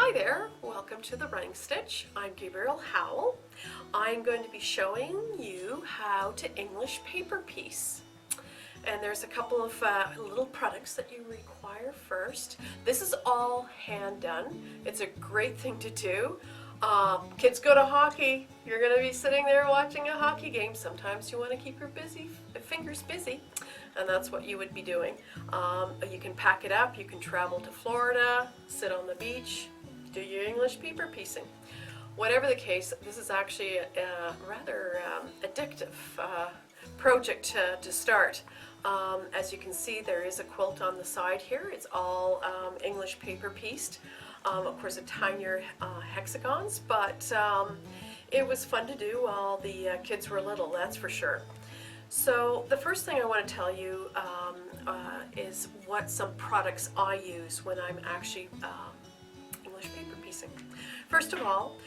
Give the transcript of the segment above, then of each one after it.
Hi there, welcome to the Running Stitch. I'm Gabriel. I'm going to be showing you how to English paper piece. And there's a couple of little products that you require first. This is all hand done. It's a great thing to do. Kids go to hockey. You're going to be sitting there watching a hockey game. Sometimes you want to keep your fingers busy, and that's what you would be doing. You can pack it up. You can travel to Florida, sit on the beach, do your English paper piecing. Whatever the case, this is actually a rather addictive project to start. As you can see, there is a quilt on the side here. It's all English paper pieced. Of course, tinier hexagons, but it was fun to do while the kids were little, that's for sure. So the first thing I want to tell you is what some products I use when I'm actually English paper piecing. First of all,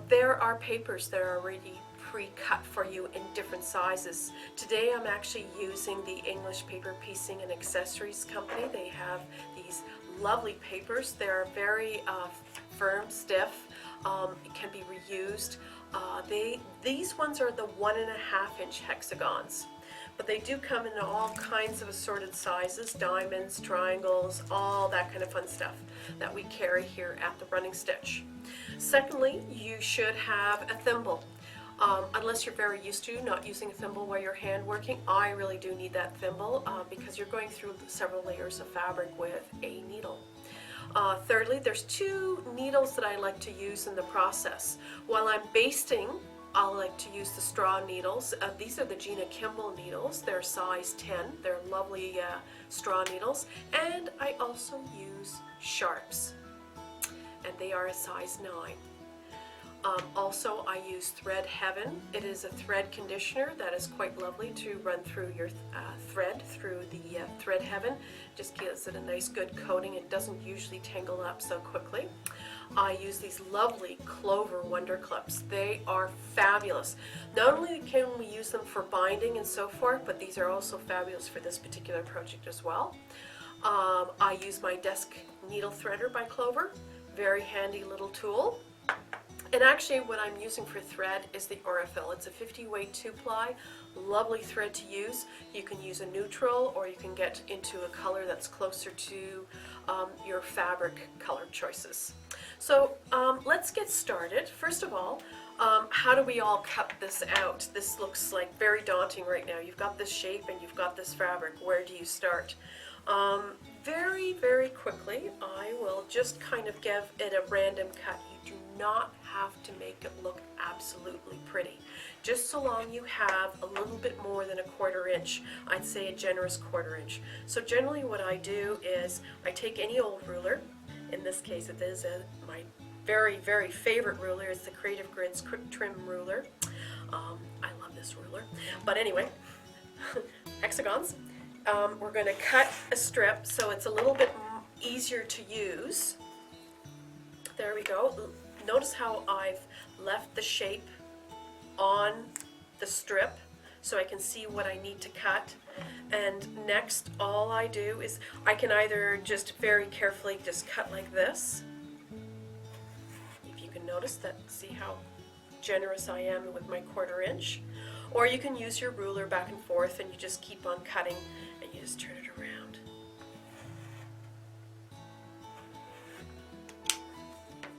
there are papers that are already pre-cut for you in different sizes. Today I'm actually using the English Paper Piecing and Accessories Company. They have these lovely papers. They're very firm, stiff, it can be reused. These ones are the 1.5 inch hexagons, but they do come in all kinds of assorted sizes, diamonds, triangles, all that kind of fun stuff that we carry here at the Running Stitch. Secondly, you should have a thimble. Unless you're very used to not using a thimble while you're hand working, I really do need that thimble because you're going through several layers of fabric with a needle. Thirdly, there's 2 needles that I like to use in the process. While I'm basting, I like to use the straw needles. These are the Gina Kimball needles. They're size 10. They're lovely straw needles. And I also use sharps, and they are a size 9. Also, I use Thread Heaven. It is a thread conditioner that is quite lovely to run through your thread through the Thread Heaven. Just gives it a nice good coating. It doesn't usually tangle up so quickly. I use these lovely Clover Wonder Clips. They are fabulous. Not only can we use them for binding and so forth, but these are also fabulous for this particular project as well. I use my Desk Needle Threader by Clover. Very handy little tool. And actually what I'm using for thread is the Aurifil. It's a 50 weight 2-ply, lovely thread to use. You can use a neutral, or you can get into a color that's closer to your fabric color choices. So let's get started. First of all, how do we all cut this out? This looks like very daunting right now. You've got this shape and you've got this fabric. Where do you start? Very quickly, I will just kind of give it a random cut. You do not have to make it look absolutely pretty. Just so long you have a little bit more than a 1/4 inch. I'd say a generous 1/4 inch. So generally what I do is I take any old ruler. In this case it is my very favorite ruler. It's the Creative Grids Quick Trim ruler. I love this ruler. But anyway, hexagons. We're going to cut a strip so it's a little bit easier to use. There we go. Notice how I've left the shape on the strip so I can see what I need to cut. And next, all I do is I can either just very carefully just cut like this. If you can notice that, see how generous I am with my 1/4 inch. Or you can use your ruler back and forth and you just keep on cutting and you just turn it around.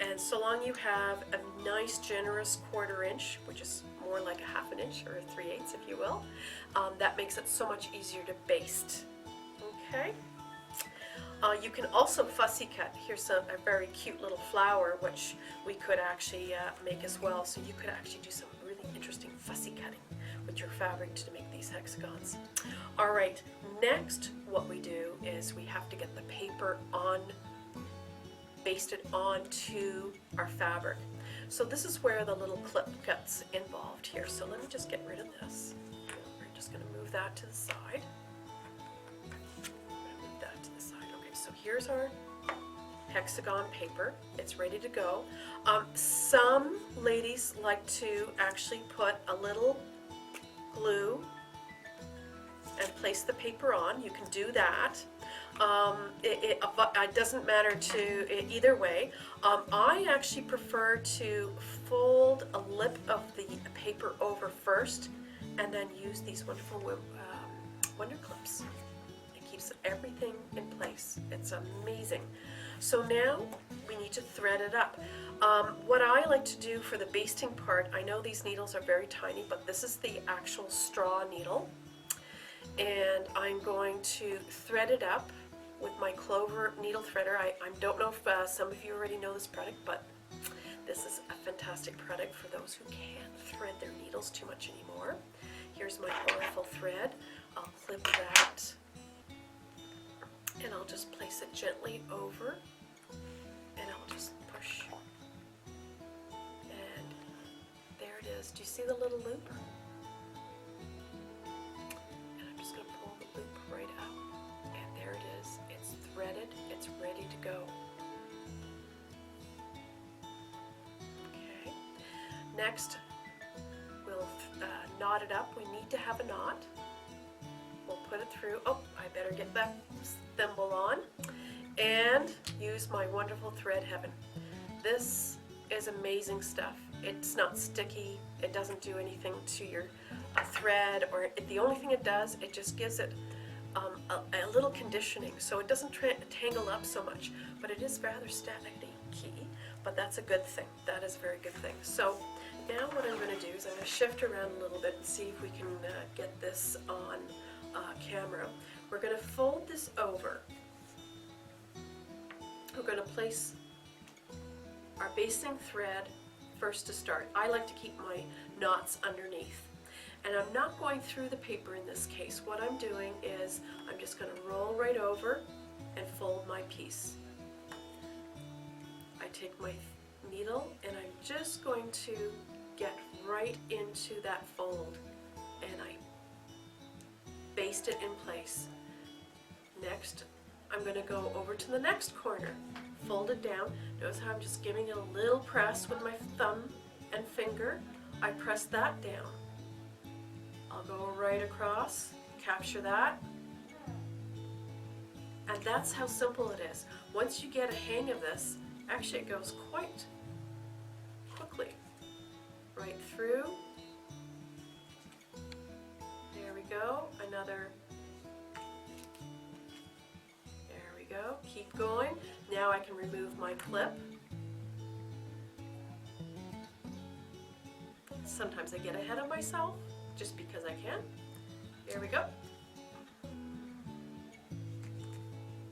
And so long you have a nice generous 1/4 inch, which is more like a 1/2 inch or 3/8 if you will, that makes it so much easier to baste. Okay. You can also fussy cut. Here's a very cute little flower which we could actually make as well. So you could actually do some really interesting fussy cutting with your fabric to make these hexagons. Alright, next what we do is we have to get the paper basted onto our fabric. So this is where the little clip gets involved here. So let me just get rid of this. We're just going to move that to the side. Move that to the side. Okay, so here's our hexagon paper. It's ready to go. Some ladies like to actually put a little glue and place the paper on. You can do that. It doesn't matter to either way. I actually prefer to fold a lip of the paper over first and then use these wonderful Wonder Clips. It keeps everything in place. It's amazing. So now we need to thread it up. What I like to do for the basting part, I know these needles are very tiny, but this is the actual straw needle. And I'm going to thread it up with my Clover needle threader. I don't know if some of you already know this product, but this is a fantastic product for those who can't thread their needles too much anymore. Here's my wonderful thread. I'll clip that and I'll just place it gently over and I'll just push. And there it is. Do you see the little loop? And I'm just going to pull the loop right up. And there it is. It's threaded. It's ready to go. Okay. Next, we'll knot it up. We need to have a knot. We'll put it through. Oh, I better get that thimble on and use my wonderful Thread Heaven. This is amazing stuff. It's not sticky. It doesn't do anything to your thread, or the only thing it does, it just gives it a little conditioning, so it doesn't tangle up so much. But it is rather staticky, but that's a good thing. That is a very good thing. So now what I'm going to do is I'm going to shift around a little bit and see if we can get this on camera. We're going to fold this over. We're going to place our basting thread first to start. I like to keep my knots underneath. And I'm not going through the paper in this case. What I'm doing is I'm just going to roll right over and fold my piece. I take my needle and I'm just going to get right into that fold and I baste it in place. Next, I'm going to go over to the next corner, fold it down. Notice how I'm just giving it a little press with my thumb and finger. I press that down. I'll go right across, capture that, and that's how simple it is. Once you get a hang of this, actually it goes quite quickly. Right through. There we go. Another. There we go. Keep going. Now I can remove my clip. Sometimes I get ahead of myself just because I can. There we go.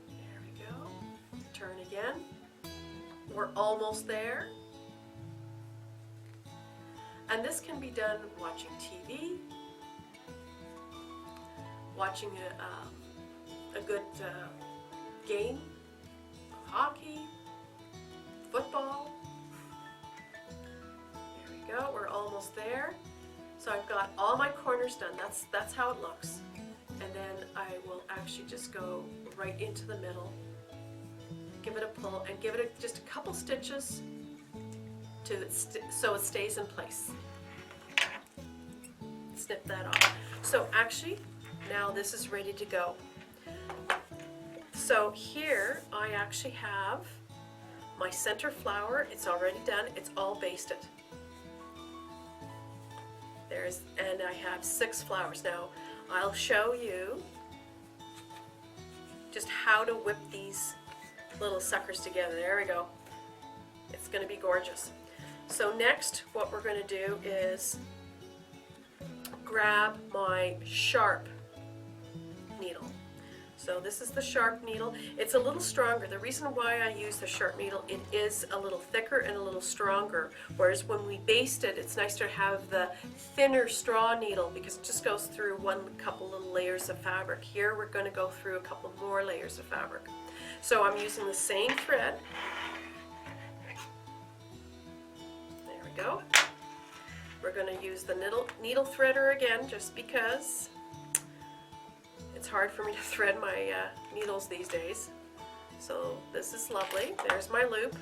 There we go. Turn again. We're almost there. And this can be done watching TV, watching a good game, hockey, football. There we go, we're almost there. So I've got all my corners done, that's how it looks. And then I will actually just go right into the middle, give it a pull, and give it just a couple stitches so it stays in place. Snip that off. So actually, now this is ready to go. So here I actually have my center flower. It's already done. It's all basted. And I have 6 flowers. Now I'll show you just how to whip these little suckers together. There we go. It's going to be gorgeous. So next, what we're going to do is grab my sharp needle. So this is the sharp needle. It's a little stronger. The reason why I use the sharp needle, it is a little thicker and a little stronger. Whereas when we baste it, it's nice to have the thinner straw needle because it just goes through couple little layers of fabric. Here we're going to go through a couple more layers of fabric. So I'm using the same thread. There we go. We're going to use the needle threader again just because it's hard for me to thread my needles these days. So this is lovely. There's my loop.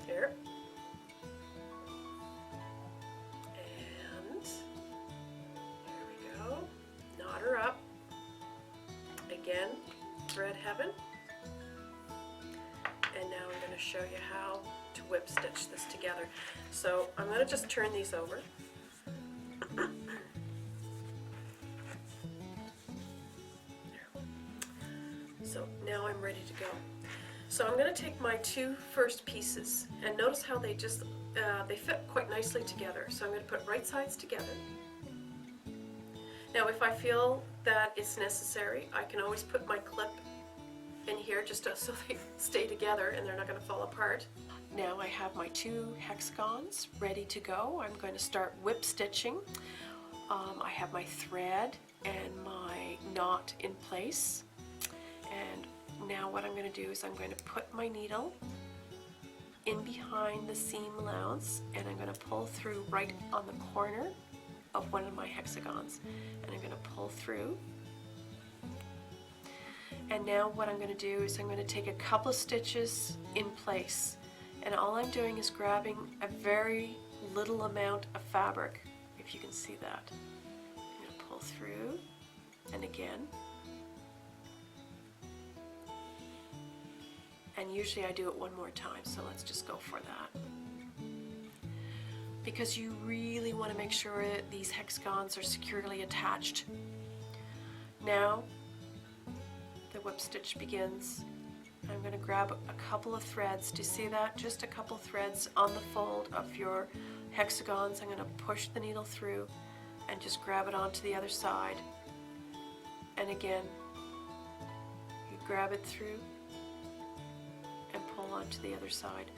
Here. And there we go. Knot her up. show you how to whip stitch this together. So I'm going to just turn these over. So now I'm ready to go. So I'm going to take my two first pieces, and notice how they just they fit quite nicely together. So I'm going to put right sides together. Now if I feel that it's necessary, I can always put my clip in here just so they stay together and they're not going to fall apart. Now I have my two hexagons ready to go. I'm going to start whip stitching. I have my thread and my knot in place, and now what I'm going to do is I'm going to put my needle in behind the seam allowance, and I'm going to pull through right on the corner of one of my hexagons, and I'm going to pull through. And now what I'm going to do is I'm going to take a couple of stitches in place, and all I'm doing is grabbing a very little amount of fabric, if you can see that. I'm going to pull through, and again. And usually I do it one more time, so let's just go for that. Because you really want to make sure that these hexagons are securely attached. Now the whip stitch begins. I'm going to grab a couple of threads. Do you see that? Just a couple threads on the fold of your hexagons. I'm going to push the needle through and just grab it onto the other side. And again, you grab it through and pull onto the other side.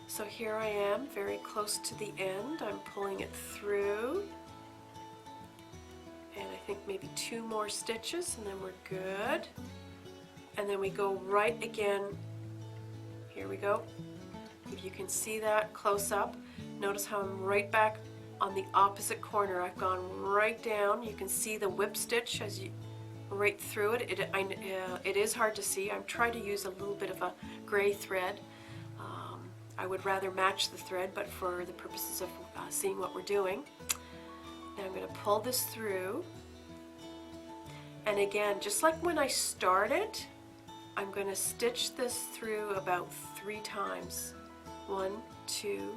So here I am, very close to the end. I'm pulling it through, and I think maybe two more stitches and then we're good. And then we go right again. Here we go. If you can see that close up, notice how I'm right back on the opposite corner. I've gone right down. You can see the whip stitch as you right through it. It is hard to see. I'm trying to use a little bit of a gray thread. I would rather match the thread, but for the purposes of seeing what we're doing. Now I'm going to pull this through, and again, just like when I started, I'm going to stitch this through about 3 times. 1, 2,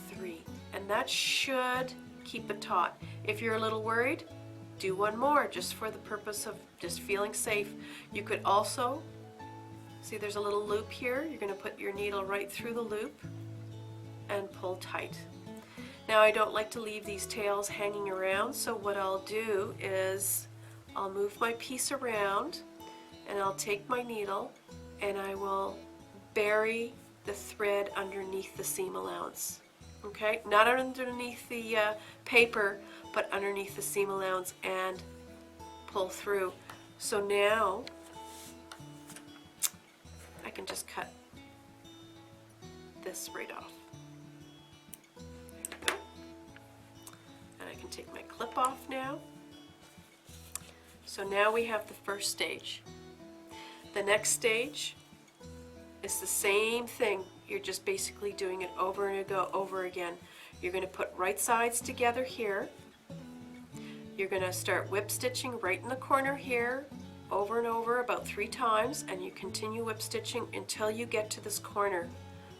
3, and that should keep it taut. If you're a little worried, do one more just for the purpose of just feeling safe. You could also see there's a little loop here. You're going to put your needle right through the loop and pull tight. Now I don't like to leave these tails hanging around, so what I'll do is I'll move my piece around and I'll take my needle and I will bury the thread underneath the seam allowance. Okay, not underneath the paper, but underneath the seam allowance, and pull through. So now I can just cut this right off. There we go. And I can take my clip off now. So now we have the first stage. The next stage is the same thing. You're just basically doing it over and over again. You're going to put right sides together here. You're going to start whip stitching right in the corner here, over and over about 3 times, and you continue whip stitching until you get to this corner.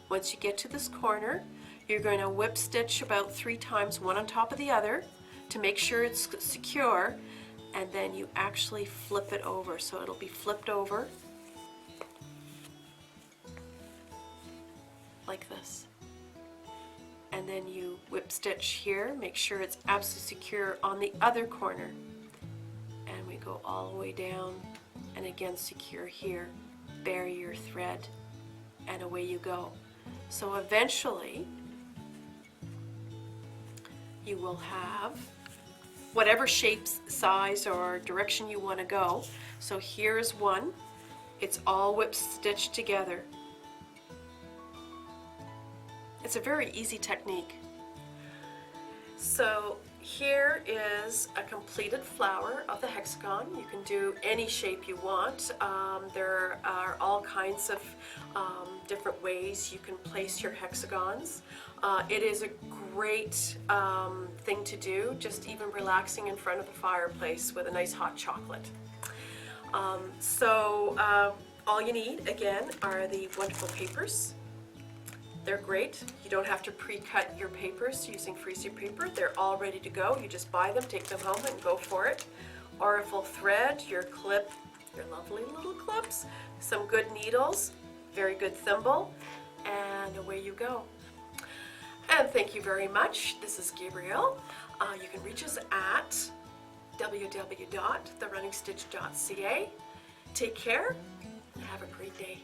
Once you get to this corner, you're going to whip stitch about 3 times, one on top of the other, to make sure it's secure, and then you actually flip it over. So it'll be flipped over like this. And then you whip stitch here, make sure it's absolutely secure on the other corner. And we go all the way down, and again secure here. Bury your thread, and away you go. So eventually you will have whatever shape, size, or direction you want to go. So here's one. It's all whip stitched together. It's a very easy technique. So here is a completed flower of the hexagon. You can do any shape you want. There are all kinds of different ways you can place your hexagons. It is a great thing to do, just even relaxing in front of the fireplace with a nice hot chocolate. All you need, again, are the wonderful papers. They're great. You don't have to pre-cut your papers using freezer paper. They're all ready to go. You just buy them, take them home, and go for it. Article thread, your clip, your lovely little clips, some good needles, very good thimble, and away you go. And thank you very much. This is Gabriel. You can reach us at www.therunningstitch.ca. Take care and have a great day.